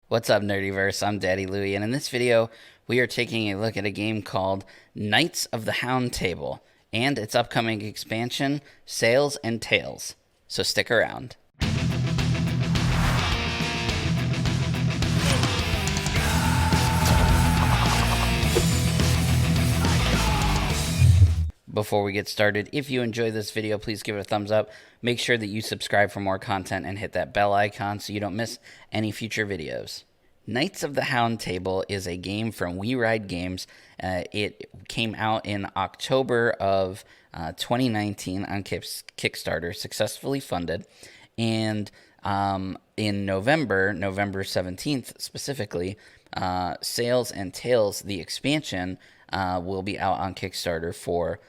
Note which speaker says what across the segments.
Speaker 1: What's up, Nerdyverse? I'm Daddy Louie, and in this video, we are taking a look at a game called Knights of the Hound Table and its upcoming expansion, SAILS and Tails. So stick around. Before we get started, if you enjoy this video, please give it a thumbs up. Make sure that you subscribe for more content and hit that bell icon so you don't miss any future videos. Knights of the Hound Table is a game from We Ride Games. It came out in October of 2019 on Kickstarter, successfully funded. And in November 17th specifically, SAILS and Tails, the expansion, will be out on Kickstarter for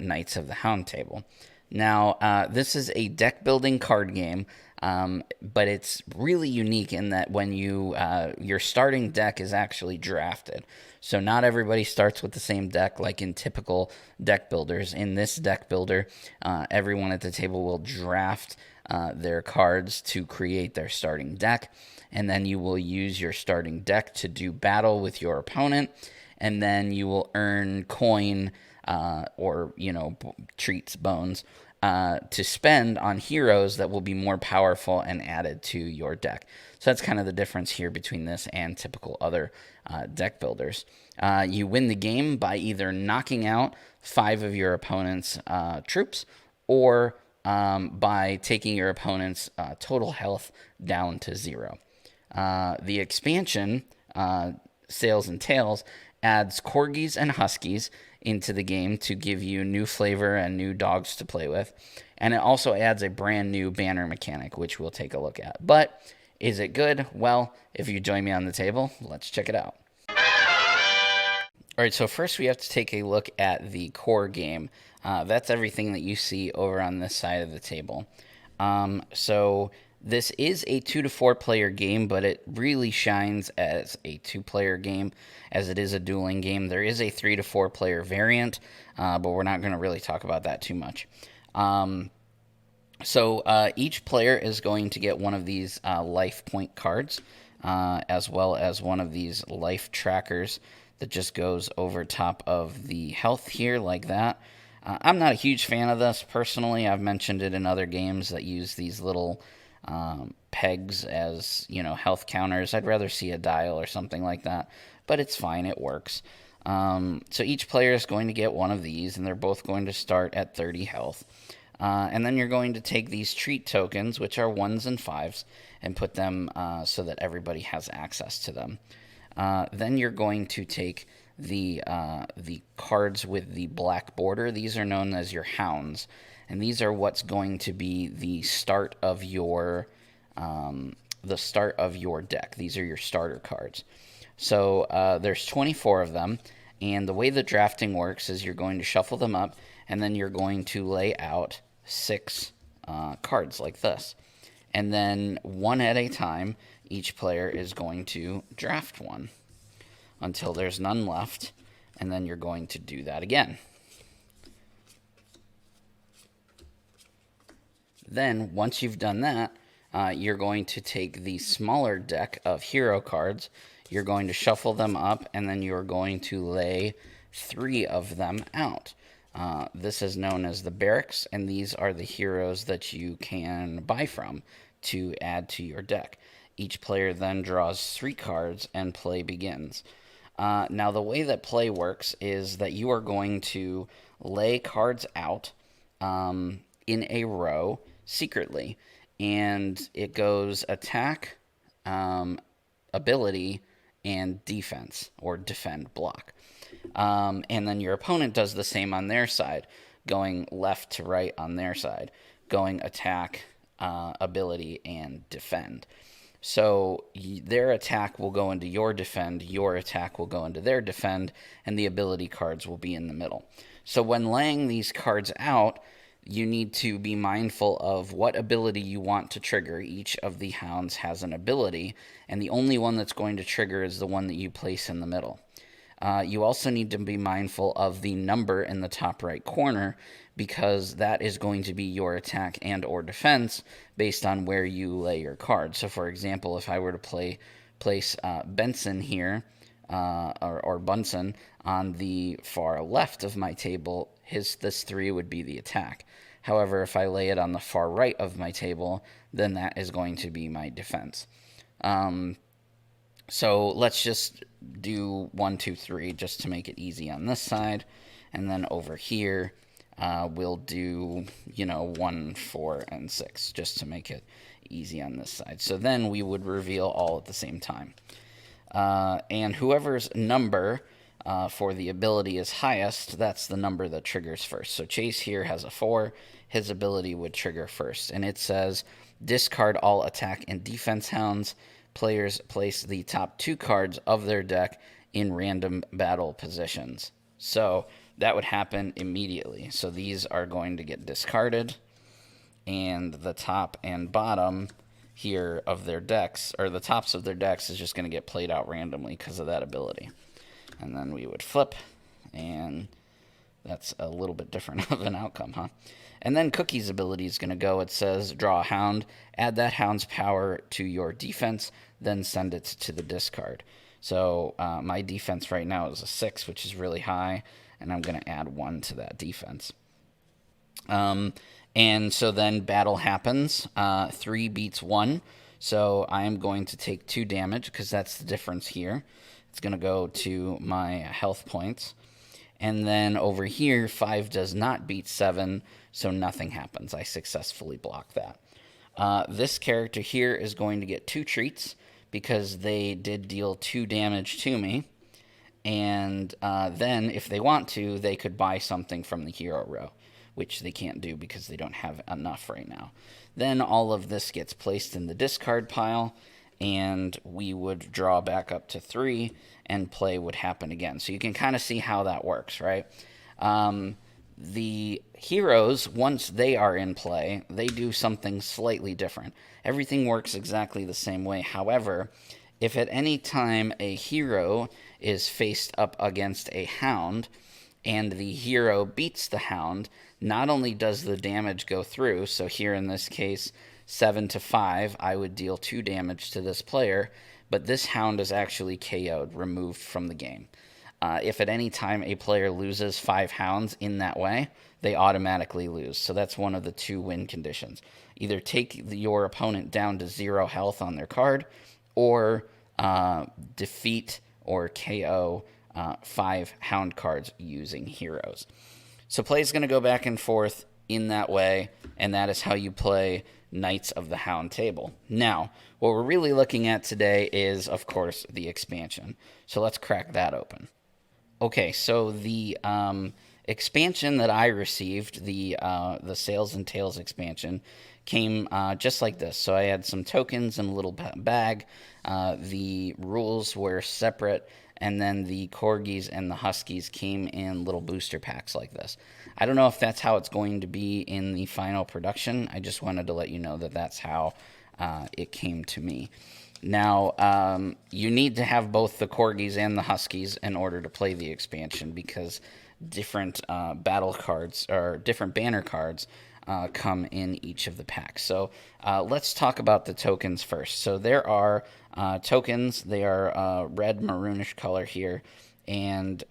Speaker 1: Knights of the Hound Table. Now, this is a deck building card game, but it's really unique in that when your starting deck is actually drafted. So not everybody starts with the same deck like in typical deck builders. In this deck builder, everyone at the table will draft their cards to create their starting deck, and then you will use your starting deck to do battle with your opponent, and then you will earn coin or treats, bones, to spend on heroes that will be more powerful and added to your deck. So that's kind of the difference here between this and typical other deck builders. You win the game by either knocking out 5 of your opponent's troops or by taking your opponent's total health down to 0. The expansion, SAILS and Tails, adds Corgis and Huskies into the game to give you new flavor and new dogs to play with. And it also adds a brand new banner mechanic, which we'll take a look at. But is it good? Well, if you join me on the table, let's check it out. All right, so first we have to take a look at the core game. That's everything that you see over on this side of the table. So this is a 2 to 4 player game, but it really shines as a 2-player game, as it is a dueling game. There is a 3 to 4 player variant, but we're not going to really talk about that too much. So each player is going to get one of these life point cards, as well as one of these life trackers that just goes over top of the health here like that. I'm not a huge fan of this personally. I've mentioned it in other games that use these little pegs as, health counters. I'd rather see a dial or something like that, but it's fine. It works. So each player is going to get one of these, and they're both going to start at 30 health. And then you're going to take these treat tokens, which are 1s and 5s, and put them so that everybody has access to them. Then you're going to take the cards with the black border. These are known as your Hounds, and these are what's going to be the start of your deck. These are your starter cards. So there's 24 of them, and the way the drafting works is you're going to shuffle them up, and then you're going to lay out 6 cards like this. And then one at a time, each player is going to draft one until there's none left, and then you're going to do that again. Then, once you've done that, you're going to take the smaller deck of hero cards, you're going to shuffle them up, and then you're going to lay 3 of them out. This is known as the Barracks, and these are the heroes that you can buy from to add to your deck. Each player then draws 3 cards, and play begins. Now, the way that play works is that you are going to lay cards out in a row secretly, and it goes attack, ability, and defense, or defend block. And then your opponent does the same on their side, going left to right on their side, going attack, ability, and defend. So their attack will go into your defend, your attack will go into their defend, and the ability cards will be in the middle. So when laying these cards out, you need to be mindful of what ability you want to trigger. Each of the Hounds has an ability, and the only one that's going to trigger is the one that you place in the middle. You also need to be mindful of the number in the top right corner, because that is going to be your attack and or defense based on where you lay your cards. So for example, if I were to play place Benson here, or Bunsen, on the far left of my table, this 3 would be the attack. However, if I lay it on the far right of my table, then that is going to be my defense. So let's just do 1, 2, 3 just to make it easy on this side. And then over here, we'll do, 1, 4, and 6 just to make it easy on this side. So then we would reveal all at the same time. And whoever's number for the ability is highest, that's the number that triggers first. So Chase here has a 4. His ability would trigger first. And it says, discard all attack and defense hounds. Players place the top 2 cards of their deck in random battle positions. So that would happen immediately. So these are going to get discarded. And the top and bottom here of their decks, or the tops of their decks, is just going to get played out randomly because of that ability. And then we would flip, and that's a little bit different of an outcome, huh? And then Cookie's ability is going to go. It says, draw a hound, add that hound's power to your defense, then send it to the discard. So my defense right now is a 6, which is really high, and I'm going to add 1 to that defense. And so then battle happens. 3 beats 1, so I am going to take 2 damage because that's the difference here. It's going to go to my health points. And then over here, 5 does not beat 7, so nothing happens. I successfully block that. This character here is going to get 2 treats because they did deal 2 damage to me. And then, if they want to, they could buy something from the hero row, which they can't do because they don't have enough right now. Then all of this gets placed in the discard pile, and we would draw back up to 3, and play would happen again. So you can kind of see how that works, right? The heroes, once they are in play, they do something slightly different. Everything works exactly the same way. However, if at any time a hero is faced up against a hound, and the hero beats the hound, not only does the damage go through, so here in this case, 7 to 5, I would deal 2 damage to this player, but this hound is actually KO'd, removed from the game. If at any time a player loses 5 hounds in that way, they automatically lose. So that's one of the 2 win conditions. Either take your opponent down to 0 health on their card, or defeat or KO 5 hound cards using heroes. So play is going to go back and forth in that way, and that is how you play Knights of the Hound table. Now, what we're really looking at today is, of course, the expansion. So let's crack that open. Okay, so the expansion that I received, the SAILS and Tails expansion, came just like this. So I had some tokens in a little bag. The rules were separate, and then the Corgis and the Huskies came in little booster packs like this. I don't know if that's how it's going to be in the final production. I just wanted to let you know that that's how it came to me. Now, you need to have both the Corgis and the Huskies in order to play the expansion, because different battle cards, or different banner cards, come in each of the packs. So let's talk about the tokens first. So there are tokens. They are red maroonish color here, and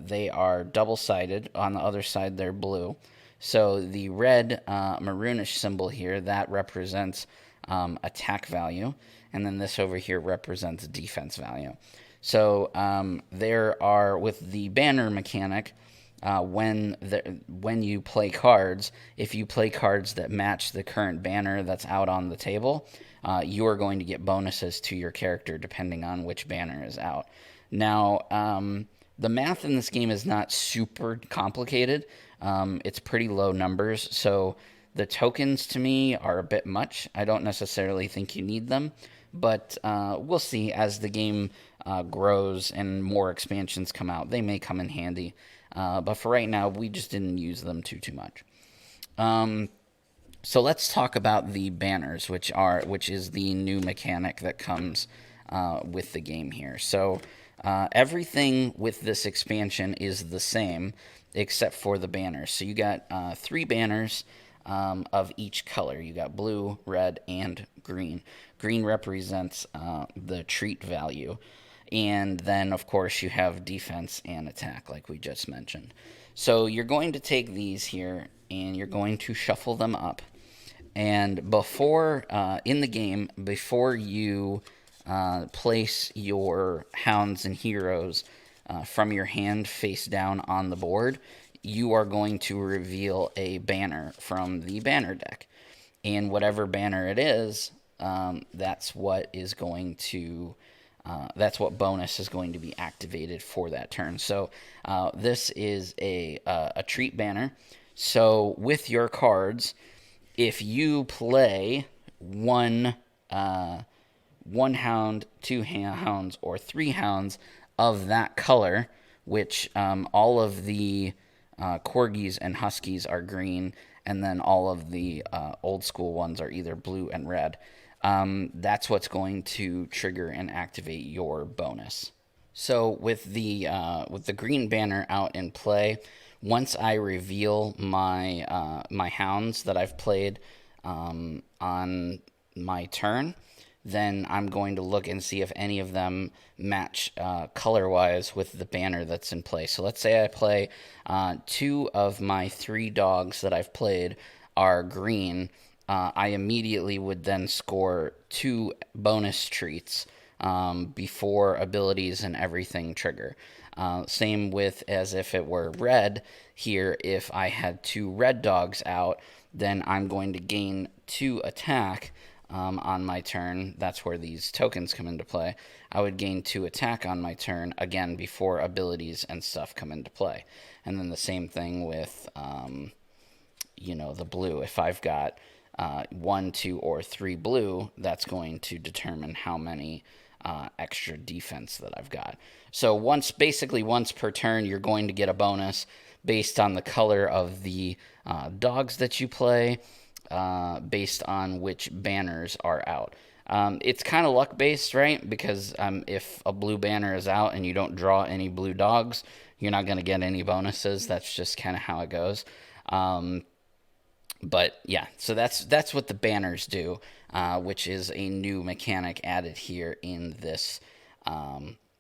Speaker 1: they are double-sided. On the other side, they're blue. So the red maroonish symbol here, that represents attack value, and then this over here represents defense value. So there are, with the banner mechanic, when you play cards, if you play cards that match the current banner that's out on the table, you are going to get bonuses to your character depending on which banner is out. Now, the math in this game is not super complicated. It's pretty low numbers, so the tokens to me are a bit much. I don't necessarily think you need them, but we'll see as the game grows and more expansions come out. They may come in handy. But for right now, we just didn't use them too much. So let's talk about the banners, which is the new mechanic that comes with the game here. So everything with this expansion is the same except for the banners. So you got 3 banners. of each color. You got blue, red, and green. Green represents the treat value. And then, of course, you have defense and attack, like we just mentioned. So you're going to take these here, and you're going to shuffle them up. And before, in the game, before you place your hounds and heroes from your hand face down on the board, you are going to reveal a banner from the banner deck. And whatever banner it is, that's what is going to that's what bonus is going to be activated for that turn. So this is a treat banner. So with your cards, if you play one hound, two hounds, or three hounds of that color, which all of the Corgis and Huskies are green, and then all of the old school ones are either blue and red. That's what's going to trigger and activate your bonus. So with the green banner out in play, once I reveal my hounds that I've played on my turn, then I'm going to look and see if any of them match color-wise with the banner that's in play. So let's say I play two of my three dogs that I've played are green. I immediately would then score 2 bonus treats before abilities and everything trigger. Same with as if it were red here. If I had 2 red dogs out, then I'm going to gain 2 attack on my turn. That's where these tokens come into play. I would gain 2 attack on my turn, again, before abilities and stuff come into play. And then the same thing with, the blue. If I've got 1, 2, or 3 blue, that's going to determine how many extra defense that I've got. So once per turn, you're going to get a bonus based on the color of the dogs that you play, based on which banners are out. It's kind of luck based, right? Because if a blue banner is out and you don't draw any blue dogs, you're not going to get any bonuses. That's just kind of how it goes. But yeah, so that's what the banners do, which is a new mechanic added here in this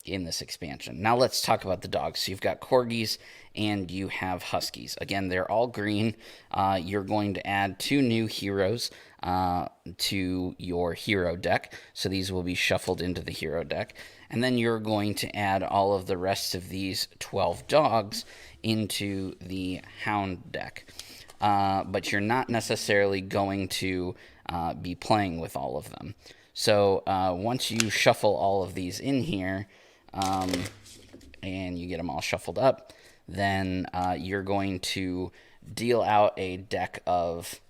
Speaker 1: expansion. Now let's talk about the dogs. So you've got Corgis and you have Huskies. Again, they're all green. You're going to add 2 new heroes to your hero deck. So these will be shuffled into the hero deck. And then you're going to add all of the rest of these 12 dogs into the Hound deck. But you're not necessarily going to be playing with all of them. So once you shuffle all of these in here, and you get them all shuffled up, then you're going to deal out a deck of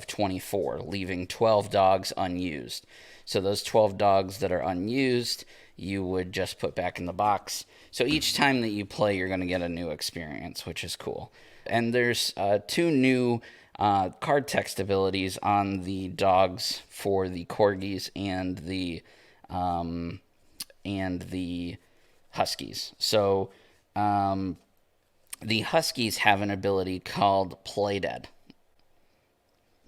Speaker 1: 24, leaving 12 dogs unused. So those 12 dogs that are unused, you would just put back in the box. So each time that you play, you're going to get a new experience, which is cool. And there's 2 new card text abilities on the dogs for the Corgis and the Huskies. So the Huskies have an ability called Play Dead,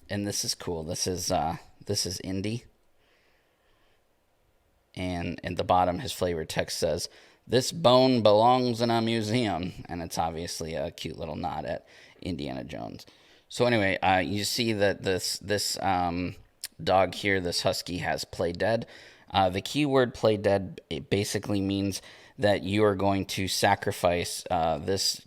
Speaker 1: and this is cool. This is Indy. And at the bottom, his flavor text says, "This bone belongs in a museum." And it's obviously a cute little nod at Indiana Jones. So anyway, you see that this dog here, this Husky, has Play Dead. The keyword Play Dead, it basically means that you are going to sacrifice, this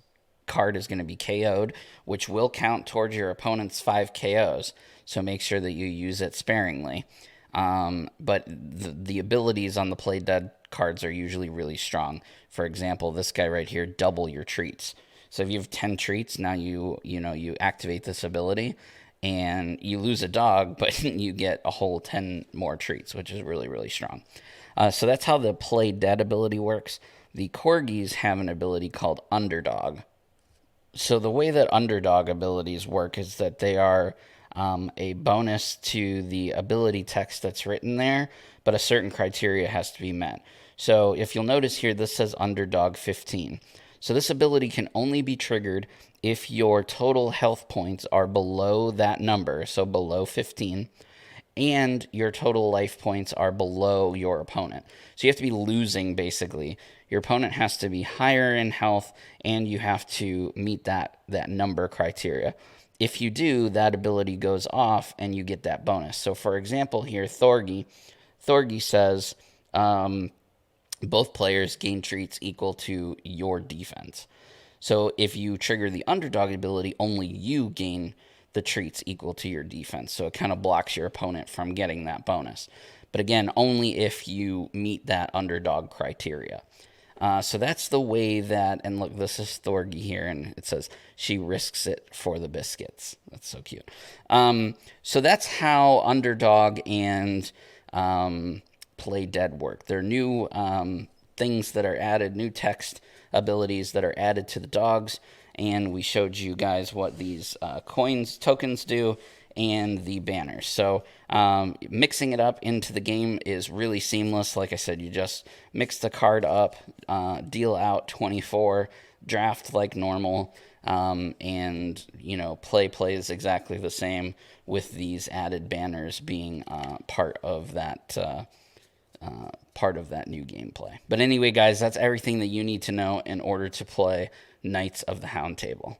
Speaker 1: card is going to be KO'd, which will count towards your opponent's 5 KOs. So make sure that you use it sparingly. But the abilities on the Play Dead cards are usually really strong. For example, this guy right here, double your treats. So if you have 10 treats, now you activate this ability, and you lose a dog, but you get a whole 10 more treats, which is really, really strong. So that's how the Play Dead ability works. The Corgis have an ability called Underdog. So the way that Underdog abilities work is that they are a bonus to the ability text that's written there, but a certain criteria has to be met. So if you'll notice here, this says Underdog 15. So this ability can only be triggered if your total health points are below that number, so below 15, and your total life points are below your opponent. So you have to be losing, basically. Your opponent has to be higher in health, and you have to meet that number criteria. If you do, that ability goes off, and you get that bonus. So, for example, here, Thorgy says both players gain treats equal to your defense. So if you trigger the Underdog ability, only you gain the treats equal to your defense. So it kind of blocks your opponent from getting that bonus. But again, only if you meet that Underdog criteria. So that's the way that, and look, this is Thorgy here, and it says she risks it for the biscuits. That's so cute. So that's how Underdog and Play Dead work. They're new things that are added, new text abilities that are added to the dogs, and we showed you guys what these tokens do, and the banners. So mixing it up into the game is really seamless. Like I said, you just mix the card up, deal out 24, draft like normal, and play plays exactly the same, with these added banners being part of that new gameplay. But anyway, guys, that's everything that you need to know in order to play Knights of the Hound Table.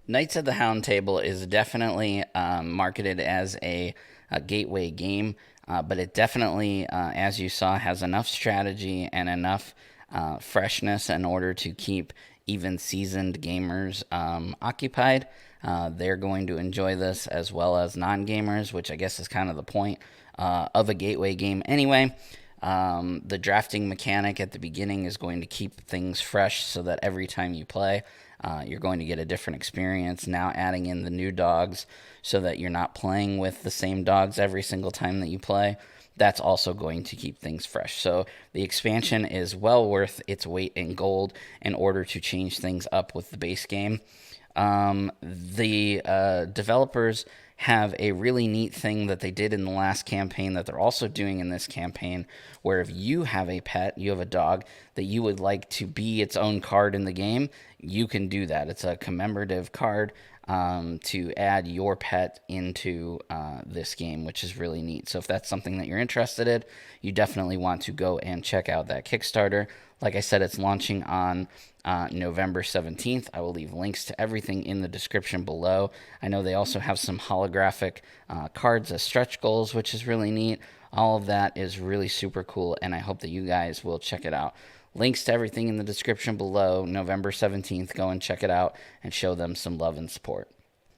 Speaker 1: Knights of the Hound Table is definitely marketed as a gateway game, but it definitely, as you saw, has enough strategy and enough freshness in order to keep even seasoned gamers occupied. They're going to enjoy this, as well as non-gamers, which I guess is kind of the point of a gateway game anyway. The drafting mechanic at the beginning is going to keep things fresh, so that every time you play, you're going to get a different experience. Now adding in the new dogs, so that you're not playing with the same dogs every single time that you play, that's also going to keep things fresh. So the expansion is well worth its weight in gold in order to change things up with the base game. The developers have a really neat thing that they did in the last campaign that they're also doing in this campaign, where if you have a pet, you have a dog that you would like to be its own card in the game, you can do that. It's a commemorative card to add your pet into this game, which is really neat. So if that's something that you're interested in, you definitely want to go and check out that Kickstarter. Like I said, it's launching on November 17th. I will leave links to everything in the description below. I know they also have some holographic cards as stretch goals, which is really neat. All of that is really super cool, and I hope that you guys will check it out. Links to everything in the description below. November 17th, go and check it out and show them some love and support.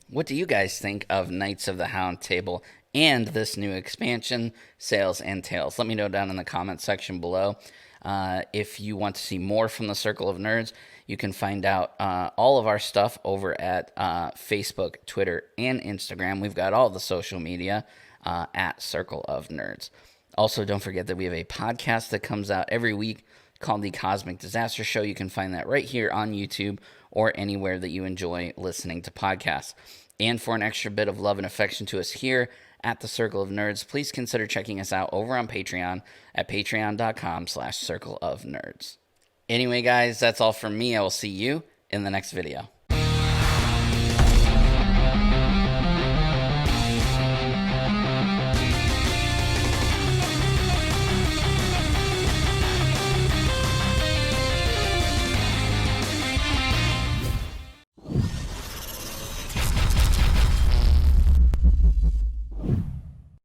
Speaker 1: What do you guys think of Knights of the Hound Table and this new expansion, Sails and Tales? Let me know down in the comment section below. If you want to see more from the Circle of Nerds, you can find out all of our stuff over at Facebook, Twitter, and Instagram. We've got all the social media at Circle of Nerds. Also, don't forget that we have a podcast that comes out every week called The Cosmic Disaster Show. You can find that right here on YouTube or anywhere that you enjoy listening to podcasts. And for an extra bit of love and affection to us here at the Circle of Nerds, please consider checking us out over on Patreon at patreon.com/circleofnerds. Anyway, guys, that's all from me. I will see you in the next video.